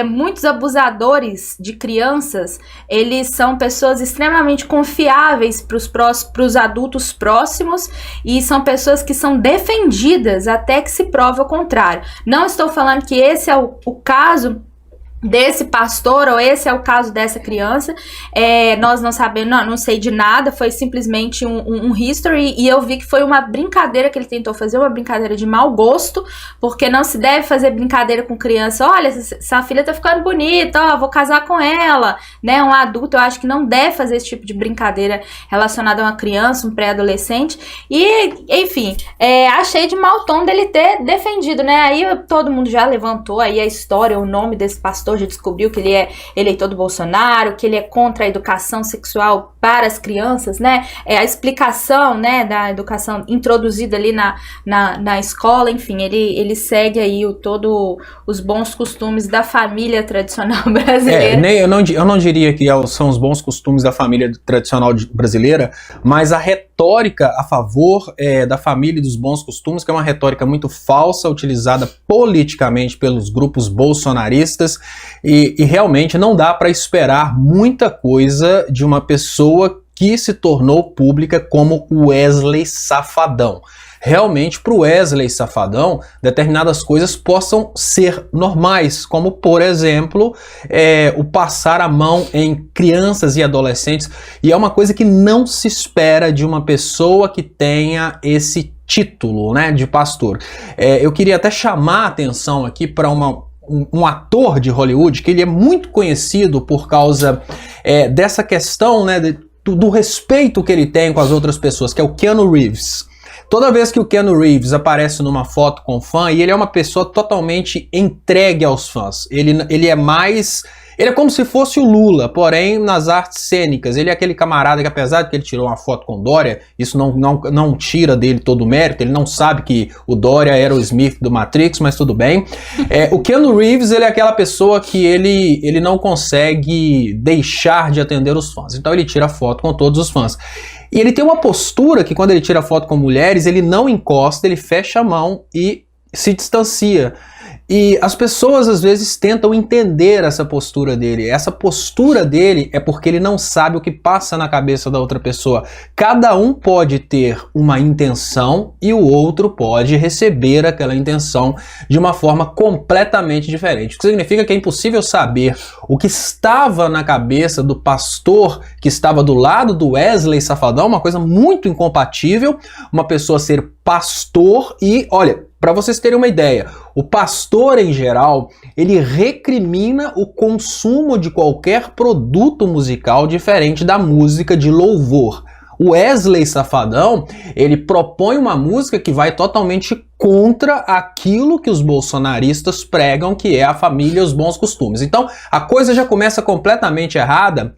muitos abusadores de crianças, eles são pessoas extremamente confiáveis para os adultos próximos e são pessoas que são defendidas até que se prove o contrário. Não estou falando que esse é o caso desse pastor, ou esse é o caso dessa criança, nós não sabemos, não sei de nada, foi simplesmente um history, e eu vi que foi uma brincadeira que ele tentou fazer, uma brincadeira de mau gosto, porque não se deve fazer brincadeira com criança. Olha, essa filha tá ficando bonita, ó, vou casar com ela, né, um adulto, eu acho que não deve fazer esse tipo de brincadeira relacionada a uma criança, um pré-adolescente, e, enfim, achei de mau tom dele ter defendido, né, aí todo mundo já levantou aí a história, o nome desse pastor, já descobriu que ele é eleitor do Bolsonaro, que ele é contra a educação sexual para as crianças, né? A explicação, né, da educação introduzida ali na escola, enfim, ele segue aí todos os bons costumes da família tradicional brasileira. Eu não diria que são os bons costumes da família tradicional brasileira, mas a retórica a favor da família e dos bons costumes, que é uma retórica muito falsa, utilizada politicamente pelos grupos bolsonaristas, e realmente não dá para esperar muita coisa de uma pessoa que se tornou pública como Wesley Safadão. Realmente, para o Wesley Safadão, determinadas coisas possam ser normais, como, por exemplo, o passar a mão em crianças e adolescentes, e é uma coisa que não se espera de uma pessoa que tenha esse título, né, de pastor. Eu queria até chamar a atenção aqui para um ator de Hollywood, que ele é muito conhecido por causa dessa questão, né, do respeito que ele tem com as outras pessoas, que é o Keanu Reeves. Toda vez que o Keanu Reeves aparece numa foto com fã, e ele é uma pessoa totalmente entregue aos fãs, ele é como se fosse o Lula, porém nas artes cênicas. Ele é aquele camarada que, apesar de que ele tirou uma foto com Dória, isso não tira dele todo o mérito, ele não sabe que o Dória era o Smith do Matrix, mas tudo bem. O Keanu Reeves, ele é aquela pessoa que ele não consegue deixar de atender os fãs, então ele tira foto com todos os fãs. E ele tem uma postura que, quando ele tira foto com mulheres, ele não encosta, ele fecha a mão e se distancia. E as pessoas às vezes tentam entender essa postura dele. Essa postura dele é porque ele não sabe o que passa na cabeça da outra pessoa. Cada um pode ter uma intenção e o outro pode receber aquela intenção de uma forma completamente diferente. O que significa que é impossível saber o que estava na cabeça do pastor que estava do lado do Wesley Safadão, uma coisa muito incompatível, uma pessoa ser pastor e, olha, para vocês terem uma ideia, o pastor em geral, ele recrimina o consumo de qualquer produto musical diferente da música de louvor. O Wesley Safadão, ele propõe uma música que vai totalmente contra aquilo que os bolsonaristas pregam, que é a família e os bons costumes. Então, a coisa já começa completamente errada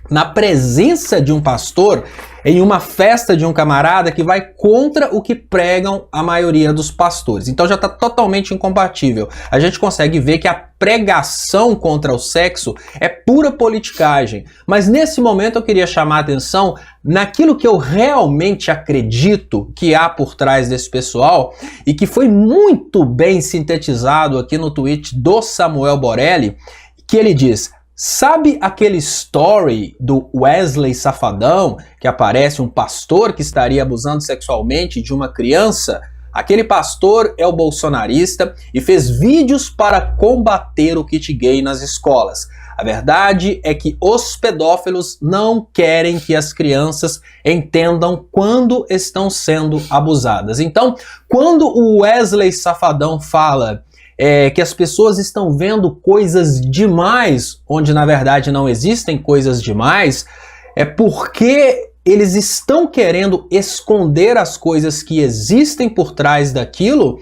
na presença de um pastor em uma festa de um camarada que vai contra o que pregam a maioria dos pastores. Então já está totalmente incompatível. A gente consegue ver que a pregação contra o sexo é pura politicagem. Mas nesse momento eu queria chamar a atenção naquilo que eu realmente acredito que há por trás desse pessoal e que foi muito bem sintetizado aqui no tweet do Samuel Borelli, que ele diz: sabe aquele story do Wesley Safadão, que aparece um pastor que estaria abusando sexualmente de uma criança? Aquele pastor é o bolsonarista e fez vídeos para combater o kit gay nas escolas. A verdade é que os pedófilos não querem que as crianças entendam quando estão sendo abusadas. Então, quando o Wesley Safadão fala que as pessoas estão vendo coisas demais, onde na verdade não existem coisas demais, é porque eles estão querendo esconder as coisas que existem por trás daquilo,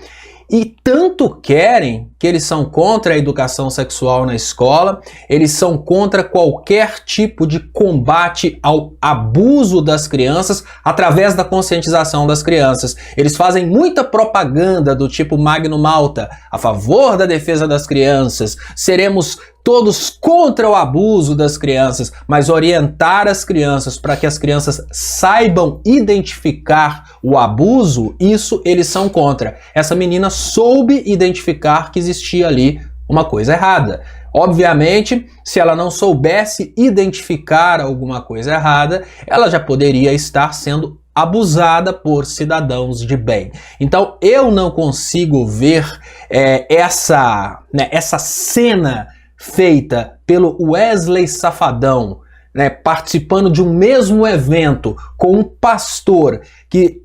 e tanto querem que eles são contra a educação sexual na escola, eles são contra qualquer tipo de combate ao abuso das crianças através da conscientização das crianças. Eles fazem muita propaganda do tipo Magno Malta, a favor da defesa das crianças, seremos todos contra o abuso das crianças, mas orientar as crianças para que as crianças saibam identificar o abuso, isso eles são contra. Essa menina soube identificar que existia ali uma coisa errada. Obviamente, se ela não soubesse identificar alguma coisa errada, ela já poderia estar sendo abusada por cidadãos de bem. Então, eu não consigo ver essa cena feita pelo Wesley Safadão, né, participando de um mesmo evento com um pastor que,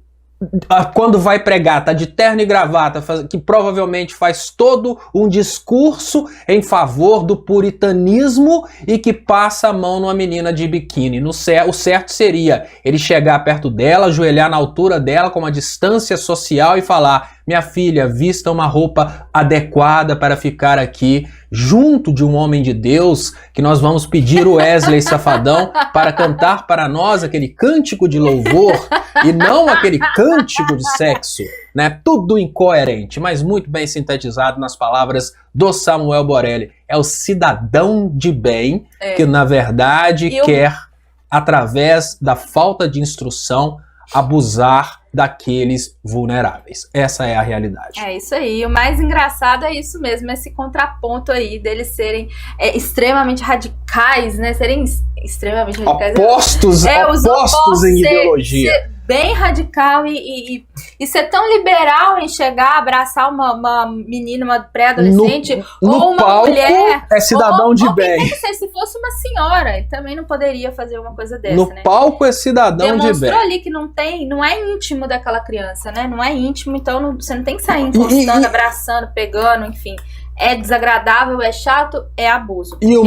quando vai pregar, tá de terno e gravata, que provavelmente faz todo um discurso em favor do puritanismo e que passa a mão numa menina de biquíni. O certo seria ele chegar perto dela, ajoelhar na altura dela com uma distância social e falar: minha filha, vista uma roupa adequada para ficar aqui junto de um homem de Deus, que nós vamos pedir o Wesley Safadão para cantar para nós aquele cântico de louvor e não aquele cântico de sexo, né? Tudo incoerente, mas muito bem sintetizado nas palavras do Samuel Borelli. É o cidadão de bem que, na verdade, quer, através da falta de instrução, abusar daqueles vulneráveis. Essa é a realidade. É isso aí. O mais engraçado é isso mesmo, esse contraponto aí deles serem extremamente radicais, né? Serem extremamente radicais. Opostos em ideologia. Ser bem radical e ser tão liberal em chegar, abraçar uma menina, uma pré-adolescente, ou uma palco, mulher. É cidadão de bem. Se fosse uma senhora, também não poderia fazer uma coisa dessa, no né? palco é cidadão de bem. Demonstrou ali que não é íntimo daquela criança, né? Não é íntimo, então você não tem que sair encostando, abraçando, pegando, enfim. É desagradável, é chato, é abuso. E o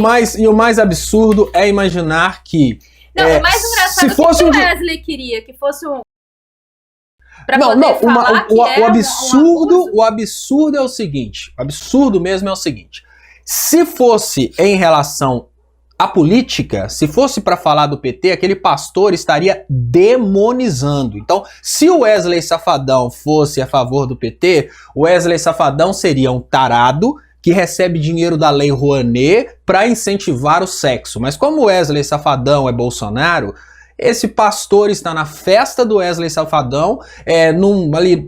mais absurdo é imaginar que... Não, o mais engraçado se fosse que o Wesley queria, que fosse um... O absurdo é o seguinte, o absurdo mesmo é o seguinte: se fosse em relação à política, se fosse para falar do PT, aquele pastor estaria demonizando. Então, se o Wesley Safadão fosse a favor do PT, o Wesley Safadão seria um tarado que recebe dinheiro da Lei Rouanet para incentivar o sexo. Mas como o Wesley Safadão é Bolsonaro, esse pastor está na festa do Wesley Safadão,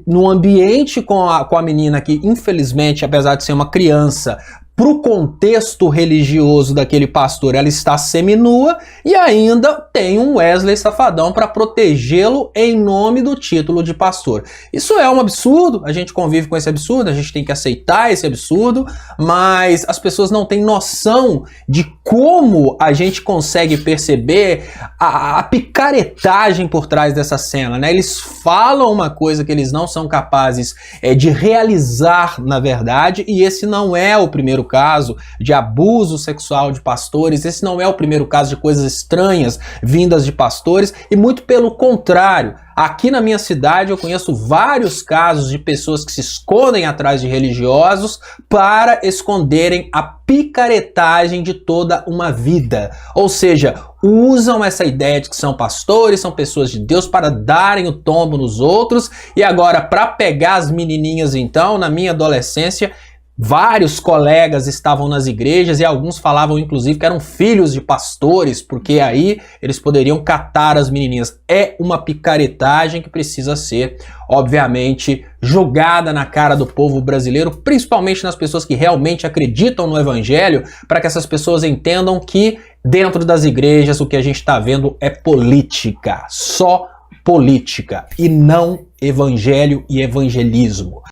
num ambiente com a menina que, infelizmente, apesar de ser uma criança, pro contexto religioso daquele pastor, ela está seminua, e ainda tem um Wesley Safadão para protegê-lo em nome do título de pastor. Isso é um absurdo, a gente convive com esse absurdo, a gente tem que aceitar esse absurdo, mas as pessoas não têm noção de como a gente consegue perceber a picaretagem por trás dessa cena, né? Eles falam uma coisa que eles não são capazes de realizar, na verdade, e esse não é o primeiro caso de abuso sexual de pastores, esse não é o primeiro caso de coisas estranhas vindas de pastores, e muito pelo contrário. Aqui na minha cidade eu conheço vários casos de pessoas que se escondem atrás de religiosos para esconderem a picaretagem de toda uma vida. Ou seja, usam essa ideia de que são pastores, são pessoas de Deus para darem o tombo nos outros, e agora para pegar as menininhas, então, na minha adolescência, vários colegas estavam nas igrejas e alguns falavam inclusive que eram filhos de pastores, porque aí eles poderiam catar as menininhas. É uma picaretagem que precisa ser, obviamente, jogada na cara do povo brasileiro, principalmente nas pessoas que realmente acreditam no evangelho, para que essas pessoas entendam que dentro das igrejas o que a gente está vendo é política, só política, e não evangelho e evangelismo.